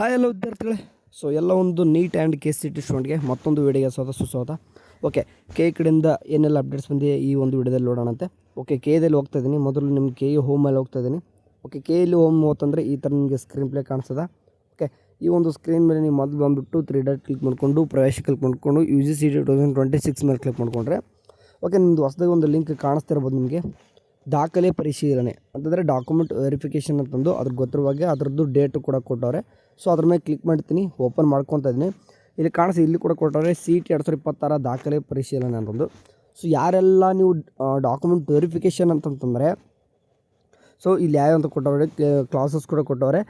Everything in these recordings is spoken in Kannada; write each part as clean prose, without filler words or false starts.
ಹಾಯ್ ಎಲ್ಲ ವಿದ್ಯಾರ್ಥಿಗಳೇ. ಸೊ ಎಲ್ಲ ಒಂದು NEET and K C T ಸ್ಟೂಡೆಂಟ್ಗೆ ಮತ್ತೊಂದು ವಿಡಿಯೋಗೆ ಸುಸ್ವಾಗತ. ಓಕೆ, ಕೆ ಕಡೆಯಿಂದ ಏನೆಲ್ಲ ಅಪ್ಡೇಟ್ಸ್ ಬಂದಿದೆ ಈ ಒಂದು ವಿಡಿಯೋದಲ್ಲಿ ನೋಡೋಣಂತೆ. ಓಕೆ, ಕೆದಲ್ಲಿ ಹೋಗ್ತಾ ಇದ್ದೀನಿ. ಮೊದಲು ನಿಮ್ಗೆ ಕೆ ಹೋಮಲ್ಲಿ ಹೋಗ್ತಾ ಇದ್ದೀನಿ. ಓಕೆ, ಕೆಯಲ್ಲಿ ಹೋಮ್ ಹೋತಂದರೆ ಈ ಥರ ನಿಮಗೆ ಸ್ಕ್ರೀನ್ ಪ್ಲೇ ಕಾಣಿಸ್ತದೆ. ಓಕೆ, ಈ ಒಂದು ಸ್ಕ್ರೀನ್ ಮೇಲೆ ನೀವು ಮೊದಲು ಬಂದುಬಿಟ್ಟು 3 ಡಾಟ್ ಕ್ಲಿಕ್ ಮಾಡಿಕೊಂಡು ಪ್ರವೇಶ ಕ್ಲಿಕ್ ಮಾಡಿಕೊಂಡು UGC 2026 ಮೇಲೆ ಕ್ಲಿಕ್ ಮಾಡಿಕೊಂಡ್ರೆ ಓಕೆ, ನಿಮ್ಮದು ಹೊಸದಾಗಿ ಒಂದು ಲಿಂಕ್ ಕಾಣಿಸ್ತಿರ್ಬೋದು ನಿಮಗೆ. ದಾಖಲೆ ಪರಿಶೀಲನೆ ಅಂತಂದರೆ ಡಾಕ್ಯುಮೆಂಟ್ ವೆರಿಫಿಕೇಷನ್ ಅಂತಂದು ಅದ್ರ ಗೊತ್ತಿರುವಾಗೆ ಅದರದ್ದು ಡೇಟು ಕೂಡ ಕೊಟ್ಟವ್ರೆ. ಸೊ ಅದ್ರ ಮೇಲೆ ಕ್ಲಿಕ್ ಮಾಡ್ತೀನಿ, ಓಪನ್ ಮಾಡ್ಕೊತಾ ಇದ್ದೀನಿ. ಇಲ್ಲಿ ಕಾಣಿಸಿ, ಇಲ್ಲಿ ಕೂಡ ಕೊಟ್ಟವ್ರೆ CET 2026 ದಾಖಲೆ ಪರಿಶೀಲನೆ ಅಂತಂದು. ಸೊ ಯಾರೆಲ್ಲ ನೀವು ಡಾಕ್ಯುಮೆಂಟ್ ವೆರಿಫಿಕೇಷನ್ ಅಂತಂತಂದರೆ ಸೊ ಇಲ್ಲಿ ಯಾವ ಅಂತ ಕೊಟ್ಟವ್ರೆ, ಕ್ಲಾಸಸ್ ಕೂಡ ಕೊಟ್ಟವ್ರೆ.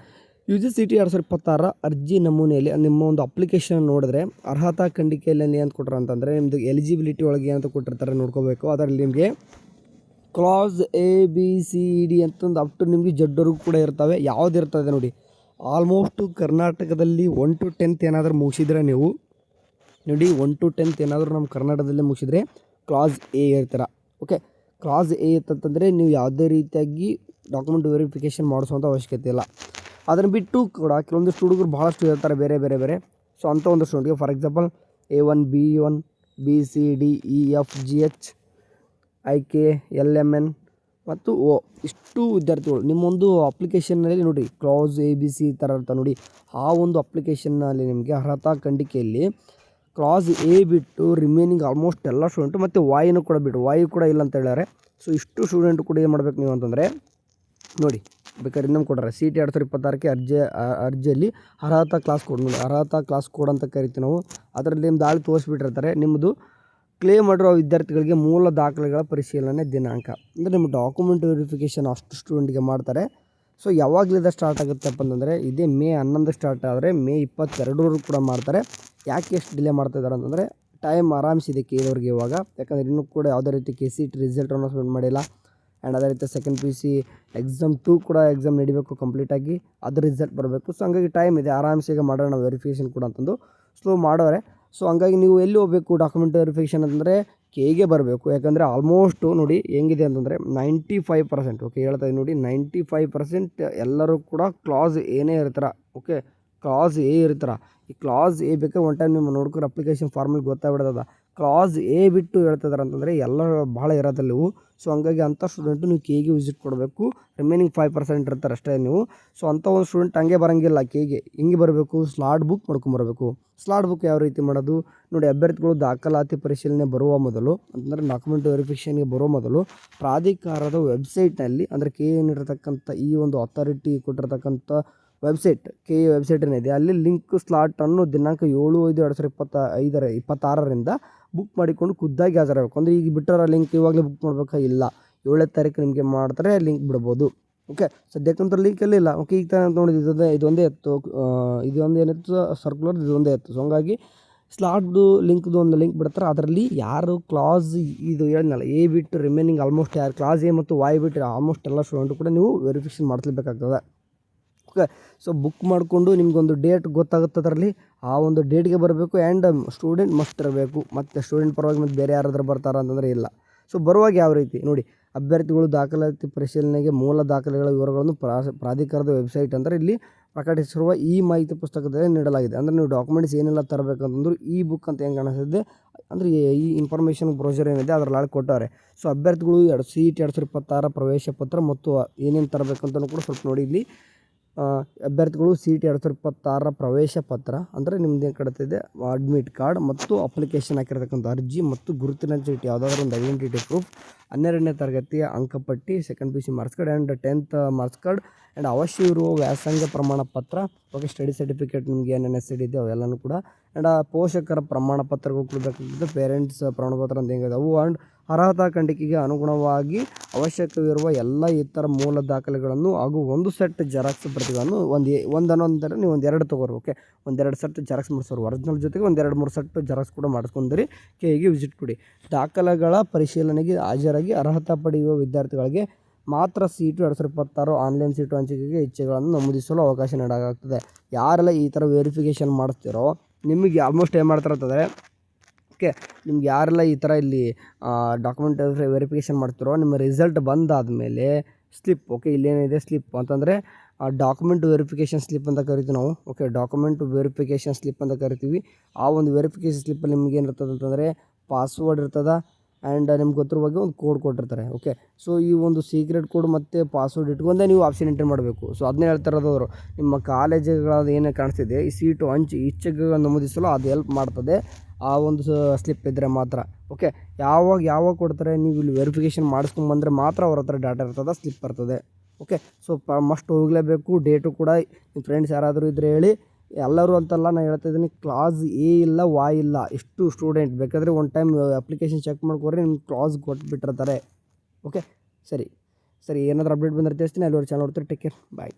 UGC 2026 ಅರ್ಜಿ ನಮೂನೆಯಲ್ಲಿ ನಿಮ್ಮ ಒಂದು ಅಪ್ಲಿಕೇಶನ್ ನೋಡಿದ್ರೆ ಅರ್ಹತಾ ಖಂಡಿಕೆಯಲ್ಲಿ ಅಂತ ಕೊಟ್ಟರು ಅಂತಂದರೆ ನಿಮ್ಮದು ಎಲಿಜಿಬಿಲಿಟಿ ಒಳಗೆ ಏನಂತ ಕೊಟ್ಟಿರ್ತಾರೆ ನೋಡ್ಕೋಬೇಕು. ಅದರಲ್ಲಿ ನಿಮಗೆ ಕ್ಲಾಸ್ ABCD ಅಂತಂದು ಅಪ್ ಟು ನಿಮಗೆ ಜಡ್ವರೆಗೂ ಕೂಡ ಇರ್ತವೆ. ಯಾವ್ದು ಇರ್ತದೆ ನೋಡಿ, ಆಲ್ಮೋಸ್ಟು ಕರ್ನಾಟಕದಲ್ಲಿ 1 to 10th ಏನಾದರೂ ಮುಗಿಸಿದ್ರೆ ನೀವು ನೋಡಿ, 1 to 10th ಏನಾದರೂ ನಮ್ಮ ಕರ್ನಾಟಕದಲ್ಲೇ ಮುಗಿಸಿದ್ರೆ ಕ್ಲಾಸ್ A ಇರ್ತೀರ. ಓಕೆ, ಕ್ಲಾಸ್ A ಅಂತಂದರೆ ನೀವು ಯಾವುದೇ ರೀತಿಯಾಗಿ ಡಾಕ್ಯುಮೆಂಟ್ ವೆರಿಫಿಕೇಷನ್ ಮಾಡಿಸುವಂಥ ಅವಶ್ಯಕತೆ ಇಲ್ಲ. ಅದನ್ನು ಬಿಟ್ಟು ಕೂಡ ಕೆಲವೊಂದಿಷ್ಟು ಹುಡುಗರು ಭಾಳಷ್ಟು ಇರ್ತಾರೆ ಬೇರೆ. ಸೊ ಅಂಥ ಒಂದು ಸ್ಟೂಡೆಂಟ್ಗೆ for example A1 B1 BCD EFGH IK LMN ಮತ್ತು O ಇಷ್ಟು ವಿದ್ಯಾರ್ಥಿಗಳು ನಿಮ್ಮೊಂದು ಅಪ್ಲಿಕೇಶನ್ನಲ್ಲಿ ನೋಡಿ ಕ್ಲಾಸ್ ABC ಈ ಥರ ಇರ್ತಾವೆ ನೋಡಿ. ಆ ಒಂದು ಅಪ್ಲಿಕೇಶನ್ನಲ್ಲಿ ನಿಮಗೆ ಅರ್ಹತಾ ಖಂಡಿಕೆಯಲ್ಲಿ ಕ್ಲಾಸ್ A ಬಿಟ್ಟು ರಿಮೈನಿಂಗ್ ಆಲ್ಮೋಸ್ಟ್ ಎಲ್ಲ ಸ್ಟೂಡೆಂಟು ಮತ್ತು ವಾಯುನೂ ಕೂಡ ಬಿಟ್ಟು ವಾಯು ಕೂಡ ಇಲ್ಲ ಅಂತ ಹೇಳ್ಯಾರೆ. ಸೊ ಇಷ್ಟು ಸ್ಟೂಡೆಂಟು ಕೂಡ ಏನು ಮಾಡಬೇಕು ನೀವು ಅಂತಂದರೆ ನೋಡಿ, ಬೇಕಾದ್ರೆ ಇನ್ನೊಂದು ಕೊಡ್ತಾರೆ CET 2026ಕ್ಕೆ ಅರ್ಜಿಯಲ್ಲಿ ಅರ್ಹತಾ ಕ್ಲಾಸ್ ಕೋಡ್ ನೋಡಿ, ಅರ್ಹತಾ ಕ್ಲಾಸ್ ಕೋಡ್ ಅಂತ ಕರಿತೀವಿ ನಾವು. ಅದರಲ್ಲಿ ನಿಮ್ಮ ದಾಳಿ ತೋರಿಸ್ಬಿಟ್ಟಿರ್ತಾರೆ. ನಿಮ್ಮದು ಕ್ಲೇಮ್ ಮಾಡಿರೋ ವಿದ್ಯಾರ್ಥಿಗಳಿಗೆ ಮೂಲ ದಾಖಲೆಗಳ ಪರಿಶೀಲನೆ ದಿನಾಂಕ ಅಂದರೆ ನಿಮ್ಮ ಡಾಕ್ಯುಮೆಂಟ್ ವೆರಿಫಿಕೇಷನ್ ಅಷ್ಟು ಸ್ಟೂಡೆಂಟ್ಗೆ ಮಾಡ್ತಾರೆ. ಸೊ ಯಾವಾಗಲಿಂದ ಸ್ಟಾರ್ಟ್ ಆಗುತ್ತಪ್ಪ ಅಂತಂದರೆ ಇದೇ ಮೇ 11 ಸ್ಟಾರ್ಟ್ ಆದರೆ ಮೇ 22 ಕೂಡ ಮಾಡ್ತಾರೆ. ಯಾಕೆ ಎಷ್ಟು ಡಿಲೇ ಮಾಡ್ತಾಯಿದ್ದಾರೆ ಅಂತಂದರೆ ಟೈಮ್ ಆರಾಮಿಸಿದೆ ಕೇಳೋರಿಗೆ ಇವಾಗ. ಯಾಕಂದರೆ ಇನ್ನೂ ಕೂಡ ಯಾವುದೇ ರೀತಿ KCET ರಿಸಲ್ಟ್ ಅನೌನ್ಸ್ಮೆಂಟ್ ಮಾಡಿಲ್ಲ. ಆ್ಯಂಡ್ ಅದೇ ರೀತಿ ಸೆಕೆಂಡ್ PUC ಎಕ್ಸಾಮ್ 2 ಕೂಡ ಎಕ್ಸಾಮ್ ನಡಿಬೇಕು ಕಂಪ್ಲೀಟಾಗಿ, ಅದ್ರ ರಿಸಲ್ಟ್ ಬರಬೇಕು. ಸೊ ಹಂಗಾಗಿ ಟೈಮ್ ಇದೆ, ಆರಾಮ್ಸೆ ಮಾಡೋಣ ವೆರಿಫಿಕೇಷನ್ ಕೂಡ ಅಂತಂದು ಸ್ಲೋ ಮಾಡೋರೆ. ಸೊ ಹಂಗಾಗಿ ನೀವು ಎಲ್ಲಿ ಹೋಗಬೇಕು ಡಾಕ್ಯುಮೆಂಟ್ ವೆರಿಫಿಕೇಷನ್ ಅಂತಂದರೆ ಕೆಗೆ ಬರಬೇಕು. ಯಾಕಂದರೆ ಆಲ್ಮೋಸ್ಟು ನೋಡಿ ಹೆಂಗಿದೆ ಅಂತಂದರೆ 95%. ಓಕೆ, ಹೇಳ್ತಾಯಿದ್ದೀನಿ ನೋಡಿ, 95% ಎಲ್ಲರೂ ಕೂಡ ಕ್ಲಾಸ್ ಏನೇ ಇರ್ತಾರೆ. ಓಕೆ, ಕ್ಲಾಸ್ A ಇರ್ತಾರೆ. ಈ ಕ್ಲಾಸ್ A ಬೇಕಾದ್ರೆ ಒನ್ ಟೈಮ್ ನಿಮ್ಮ ನೋಡ್ಕೊಂಡು ಅಪ್ಲಿಕೇಶನ್ ಫಾರ್ಮಲ್ಲಿ ಗೊತ್ತಾಗ್ಬಿಡ್ತದ. ಕ್ಲಾಸ್ A ಬಿಟ್ಟು ಹೇಳ್ತಿದ್ದಾರೆ ಅಂತಂದರೆ ಎಲ್ಲ ಭಾಳ ಇರೋದಿಲ್ಲ ಇವು. ಸೊ ಹಂಗಾಗಿ ಅಂಥ ಸ್ಟೂಡೆಂಟು ನೀವು ಕೆಗೆ ವಿಸಿಟ್ ಕೊಡಬೇಕು. ರಿಮೈನಿಂಗ್ 5% ಇರ್ತಾರೆ ಅಷ್ಟೇ ನೀವು. ಸೊ ಅಂಥ ಒಂದು ಸ್ಟೂಡೆಂಟ್ ಹಂಗೆ ಬರೋಂಗಿಲ್ಲ ಕೆಗೆ. ಹಿಂಗೆ ಬರಬೇಕು, ಸ್ಲಾಟ್ ಬುಕ್ ಮಾಡ್ಕೊಂಬರ್ಬೇಕು. ಸ್ಲಾಟ್ ಬುಕ್ ಯಾವ ರೀತಿ ಮಾಡೋದು ನೋಡಿ, ಅಭ್ಯರ್ಥಿಗಳು ದಾಖಲಾತಿ ಪರಿಶೀಲನೆ ಬರುವ ಮೊದಲು ಅಂತಂದರೆ ಡಾಕ್ಯುಮೆಂಟ್ ವೆರಿಫಿಕೇಷನ್ಗೆ ಬರೋ ಮೊದಲು ಪ್ರಾಧಿಕಾರದ ವೆಬ್ಸೈಟ್ನಲ್ಲಿ ಅಂದರೆ ಕೆ ಏನಿರತಕ್ಕಂಥ ಈ ಒಂದು ಅಥಾರಿಟಿ ಕೊಟ್ಟಿರ್ತಕ್ಕಂಥ ವೆಬ್ಸೈಟ್ ಕೆ ವೆಬ್ಸೈಟ್ ಏನಿದೆ ಅಲ್ಲಿ ಲಿಂಕ್ ಸ್ಲಾಟನ್ನು ದಿನಾಂಕ 7/5/2026 ಬುಕ್ ಮಾಡಿಕೊಂಡು ಖುದ್ದಾಗಿ ಹಾಜರಾಗಬೇಕು. ಅಂದರೆ ಈಗ ಬಿಟ್ಟರ ಲಿಂಕ್ ಇವಾಗಲೇ ಬುಕ್ ಮಾಡಬೇಕಾ? ಇಲ್ಲ, 7ನೇ ತಾರೀಕು ನಿಮಗೆ ಮಾಡ್ತಾರೆ, ಲಿಂಕ್ ಬಿಡ್ಬೋದು. ಓಕೆ, ಸದ್ಯಕ್ಕಂತೂ ಲಿಂಕಲ್ಲಿ ಇಲ್ಲ. ಓಕೆ, ಈಗ ತಾನೇ ನೋಡಿ ಇದೊಂದೇ ಎತ್ತು, ಇದೊಂದು ಏನಿತ್ತು ಸರ್ಕ್ಯುಲರ್, ಇದೊಂದೇ ಎತ್ತು. ಸೊ ಹಂಗಾಗಿ ಸ್ಲಾಟ್ದು ಲಿಂಕ್ದು ಒಂದು ಲಿಂಕ್ ಬಿಡ್ತಾರೆ. ಅದರಲ್ಲಿ ಯಾರು ಕ್ಲಾಸ್ ಇದು ಹೇಳಿದ್ನಲ್ಲ A ಬಿಟ್ಟು ರಿಮೈನಿಂಗ್ ಆಲ್ಮೋಸ್ಟ್ ಯಾರು ಕ್ಲಾಸ್ A ಮತ್ತು Y ಬಿಟ್ಟು ಆಲ್ಮೋಸ್ಟ್ ಎಲ್ಲ ಸ್ಟೂಡೆಂಟು ಕೂಡ ನೀವು ವೆರಿಫಿಕೇಷನ್ ಮಾಡಿಸ್ಲೇಬೇಕಾಗ್ತದೆ. ಓಕೆ, ಸೊ ಬುಕ್ ಮಾಡಿಕೊಂಡು ನಿಮಗೊಂದು ಡೇಟ್ ಗೊತ್ತಾಗುತ್ತೆ. ಅದರಲ್ಲಿ ಆ ಒಂದು ಡೇಟ್ಗೆ ಬರಬೇಕು. ಆ್ಯಂಡ್ ಸ್ಟೂಡೆಂಟ್ ಮಸ್ಟ್ ಇರಬೇಕು. ಮತ್ತು ಸ್ಟೂಡೆಂಟ್ ಪರವಾಗಿ ಮತ್ತು ಬೇರೆ ಯಾರಾದ್ರೂ ಬರ್ತಾರ ಅಂತಂದರೆ ಇಲ್ಲ. ಸೊ ಬರುವಾಗ ಯಾವ ರೀತಿ ನೋಡಿ, ಅಭ್ಯರ್ಥಿಗಳು ದಾಖಲಾತಿ ಪರಿಶೀಲನೆಗೆ ಮೂಲ ದಾಖಲೆಗಳ ವಿವರಗಳನ್ನು ಪ್ರಾಧಿಕಾರದ ವೆಬ್ಸೈಟ್ ಅಂದರೆ ಇಲ್ಲಿ ಪ್ರಕಟಿಸಿರುವ ಈ ಮಾಹಿತಿ ಪುಸ್ತಕದಲ್ಲಿ ನೀಡಲಾಗಿದೆ. ಅಂದರೆ ನೀವು ಡಾಕ್ಯುಮೆಂಟ್ಸ್ ಏನೆಲ್ಲ ತರಬೇಕಂತಂದ್ರೆ ಈ ಬುಕ್ ಅಂತ ಹೆಂಗೆ ಕಾಣಿಸ್ತಿದೆ ಅಂದರೆ ಈ ಇನ್ಫಾರ್ಮೇಷನ್ ಬ್ರೌಸರ್ ಏನಿದೆ ಅದರಲ್ಲಿ ಕೊಟ್ಟವ್ರೆ. ಸೊ ಅಭ್ಯರ್ಥಿಗಳು CET 2026 ಪ್ರವೇಶ ಪತ್ರ ಮತ್ತು ಏನೇನು ತರಬೇಕಂತಲೂ ಕೂಡ ಸ್ವಲ್ಪ ನೋಡಿ. ಇಲ್ಲಿ ಅಭ್ಯರ್ಥಿಗಳು CET 2026 ಪ್ರವೇಶ ಪತ್ರ ಅಂದರೆ ನಿಮ್ದು ಏನು ಕಡ್ತಿದೆ ಅಡ್ಮಿಟ್ ಕಾರ್ಡ್ ಮತ್ತು ಅಪ್ಲಿಕೇಶನ್ ಹಾಕಿರ್ತಕ್ಕಂಥ ಅರ್ಜಿ ಮತ್ತು ಗುರುತಿನ ಚೀಟಿ ಯಾವುದಾದ್ರೂ ಒಂದು ಐಡೆಂಟಿಟಿ ಪ್ರೂಫ್, 12ನೇ ತರಗತಿಯ ಅಂಕಪಟ್ಟಿ, second PUC marks card and 10th marks card and ಅವಶ್ಯ ಇರುವ ವ್ಯಾಸಂಗ ಪ್ರಮಾಣ ಪತ್ರ. ಓಕೆ, ಸ್ಟಡಿ ಸರ್ಟಿಫಿಕೇಟ್ ನಿಮಗೆ ಏನೇನು SCD ಇದೆ ಅವೆಲ್ಲನೂ ಕೂಡ. ಆ್ಯಂಡ್ ಪೋಷಕರ ಪ್ರಮಾಣ ಪತ್ರಗಳು ಕೊಡಬೇಕಾಗಿದೆ, ಪೇರೆಂಟ್ಸ್ ಪ್ರಮಾಣ ಪತ್ರ ಅಂತ ಹೆಂಗಿದೆ ಅವು. ಆ್ಯಂಡ್ ಅರ್ಹತಾ ಖಂಡಿಕೆಗೆ ಅನುಗುಣವಾಗಿ ಅವಶ್ಯಕವಿರುವ ಎಲ್ಲ ಇತರ ಮೂಲ ದಾಖಲೆಗಳನ್ನು ಹಾಗೂ ಒಂದು ಸೆಟ್ ಜೆರಾಕ್ಸ್ ಪ್ರತಿಗಳನ್ನು ಒಂದೊಂದರೆ ನೀವು 2 ತೊಗೋರಿ. ಓಕೆ, 1-2 ಸೆಟ್ ಜೆರಾಕ್ಸ್ ಮಾಡಿಸೋರು ಒರಿಜಿನಲ್ ಜೊತೆಗೆ 2-3 ಸೆಟ್ ಜೆರಾಕ್ಸ್ ಕೂಡ ಮಾಡಿಸ್ಕೊಂಡ್ರಿ ಕೆಗೆ ವಿಸಿಟ್ ಕೊಡಿ. ದಾಖಲೆಗಳ ಪರಿಶೀಲನೆಗೆ ಹಾಜರಾಗಿ ಅರ್ಹತಾ ಪಡೆಯುವ ವಿದ್ಯಾರ್ಥಿಗಳಿಗೆ ಮಾತ್ರ CET 2026 ಆನ್ಲೈನ್ ಸೀಟು ಹಂಚಿಕೆಗೆ ಇಚ್ಛೆಗಳನ್ನು ನಮೂದಿಸಲು ಅವಕಾಶ ನೀಡಲಾಗುತ್ತದೆ. ಯಾರೆಲ್ಲ ಈ ಥರ ವೆರಿಫಿಕೇಷನ್ ಮಾಡಿಸ್ತಿರೋ ನಿಮಗೆ ಆಲ್ಮೋಸ್ಟ್ ಏನು ಮಾಡ್ತಾರೆ ಅಂತಂದರೆ ಓಕೆ, ನಿಮ್ಗೆ ಯಾರೆಲ್ಲ ಈ ಥರ ಇಲ್ಲಿ ಡಾಕ್ಯುಮೆಂಟ್ ವೆರಿಫಿಕೇಷನ್ ಮಾಡ್ತಿರೋ ನಿಮ್ಮ ರಿಸಲ್ಟ್ ಬಂದಾದಮೇಲೆ ಸ್ಲಿಪ್. ಓಕೆ, ಇಲ್ಲೇನಿದೆ ಸ್ಲಿಪ್ ಅಂತಂದರೆ ಡಾಕ್ಯುಮೆಂಟ್ ವೆರಿಫಿಕೇಷನ್ ಸ್ಲಿಪ್ ಅಂತ ಕರಿತೀವಿ ನಾವು. ಓಕೆ, ಡಾಕ್ಯುಮೆಂಟ್ ವೆರಿಫಿಕೇಷನ್ ಸ್ಲಿಪ್ ಅಂತ ಕರಿತೀವಿ. ಆ ಒಂದು ವೆರಿಫಿಕೇಷನ್ ಸ್ಲಿಪ್ಪಲ್ಲಿ ನಿಮ್ಗೆ ಏನಿರ್ತದೆ ಅಂತಂದರೆ ಪಾಸ್ವರ್ಡ್ ಇರ್ತದೆ ಆ್ಯಂಡ್ ನಿಮ್ಗೆ ಗೊತ್ತಿರೋ ಬಗ್ಗೆ ಒಂದು ಕೋಡ್ ಕೊಟ್ಟಿರ್ತಾರೆ. ಓಕೆ, ಸೊ ಈ ಒಂದು ಸೀಕ್ರೆಟ್ ಕೋಡ್ ಮತ್ತು ಪಾಸ್ವರ್ಡ್ ಇಟ್ಕೊಂಡೇ ನೀವು ಆಪ್ಷನ್ ಎಂಟ್ರಿ ಮಾಡಬೇಕು. ಸೊ ಅದನ್ನೇ ಹೇಳ್ತಾ ಇರೋದು ಅವರು. ನಿಮ್ಮ ಕಾಲೇಜುಗಳದ್ದು ಏನೇ ಕಾಣಿಸ್ತಿದೆ ಈ ಸೀಟು ಹಂಚಿ ಈಚೆಗೆ ನಮೂದಿಸಲು ಅದು ಹೆಲ್ಪ್ ಮಾಡ್ತದೆ ಆ ಒಂದು ಸ್ಲಿಪ್ ಇದ್ದರೆ ಮಾತ್ರ. ಓಕೆ, ಯಾವಾಗ ಕೊಡ್ತಾರೆ, ನೀವು ಇಲ್ಲಿ ವೆರಿಫಿಕೇಷನ್ ಮಾಡಿಸ್ಕೊಂಬಂದರೆ ಮಾತ್ರ ಅವ್ರ ಹತ್ರ ಡಾಟಾ ಇರ್ತದೆ, ಸ್ಲಿಪ್ ಬರ್ತದೆ. ಓಕೆ, ಸೊ ಮಸ್ಟ್ ಹೋಗಲೇಬೇಕು. ಡೇಟು ಕೂಡ ನಿಮ್ಮ ಫ್ರೆಂಡ್ಸ್ ಯಾರಾದರೂ ಇದ್ದರೆ ಹೇಳಿ. ಎಲ್ಲರೂ ಅಂತಲ್ಲ, ನಾನು ಹೇಳ್ತಾಯಿದ್ದೀನಿ, ಕ್ಲಾಸ್ ಎ ಇಲ್ಲ ವಾಯ್ ಇಲ್ಲ, ಎಷ್ಟು ಸ್ಟೂಡೆಂಟ್ ಬೇಕಾದರೆ ಒನ್ ಟೈಮ್ ಅಪ್ಲಿಕೇಶನ್ ಚೆಕ್ ಮಾಡ್ಕೊಡ್ರಿ, ನಿಮ್ಮ ಕ್ಲಾಸ್ ಕೊಟ್ಬಿಟ್ಟಿರ್ತಾರೆ. ಓಕೆ, ಸರಿ, ಏನಾದರೂ ಅಪ್ಡೇಟ್ ಬಂದರೆ ತಿಳಿಸ್ತೀನಿ. ಅಲ್ಲಿವರೆಗೆ ಚಾನಲ್ ನೋಡ್ತೀರಿ. ಟೇಕ್ ಕೇರ್, ಬಾಯ್.